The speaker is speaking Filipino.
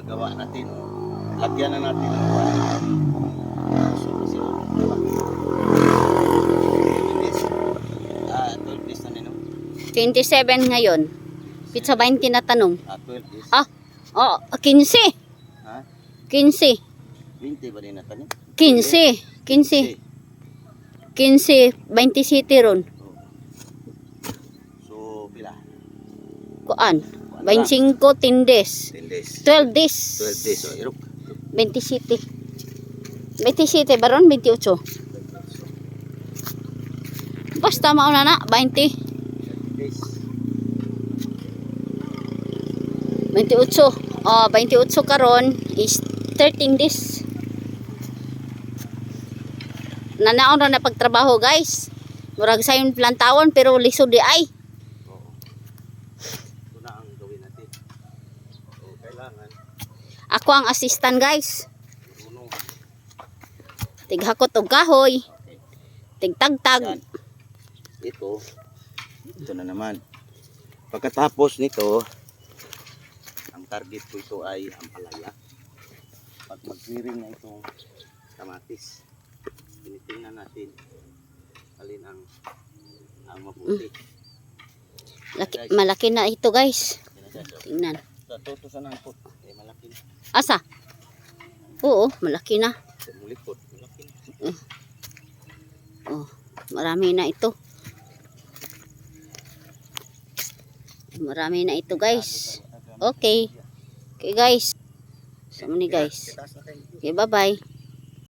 gawa natin. Lagyan na natin ng so, 12 days na nino. 27 ngayon. Pizza 20 na tanong. 12 days. Ah, oh, 15. Ha? 15. 20 ba din na tanim? 15. 15. 15. 20 city ron. So, pila? Kuan. 25 tindes. 10 days. 12 days. 12 days. So, irok. 20 city. 20 city baron 28. Basta mauna na 20. days. 28. Oh, 28 karon is 13 days. Nanaon ra na pagtrabaho, guys. Murag sayon plantawon pero lisod di ay. Oo. Ito na ang gawin natin. So, kailangan Ako ang assistant, guys. marunong. Tighakot og kahoy. Okay. Tigtagtag. Yan. Ito na naman. Pagkatapos nito, ang target ko ito ay ang palaya. Pag mag-clearing na itong kamatis, tinitingnan natin alin ang mabuti. Malaki na ito, guys. Tingnan. Tutusan ang pot. Malaki na. Asa? Oo, malaki na. Mulikot. Malaki na. Oh, marami na ito. Marami na ito, guys. Okay. Okay, guys. Sama ni guys. Okay, bye-bye.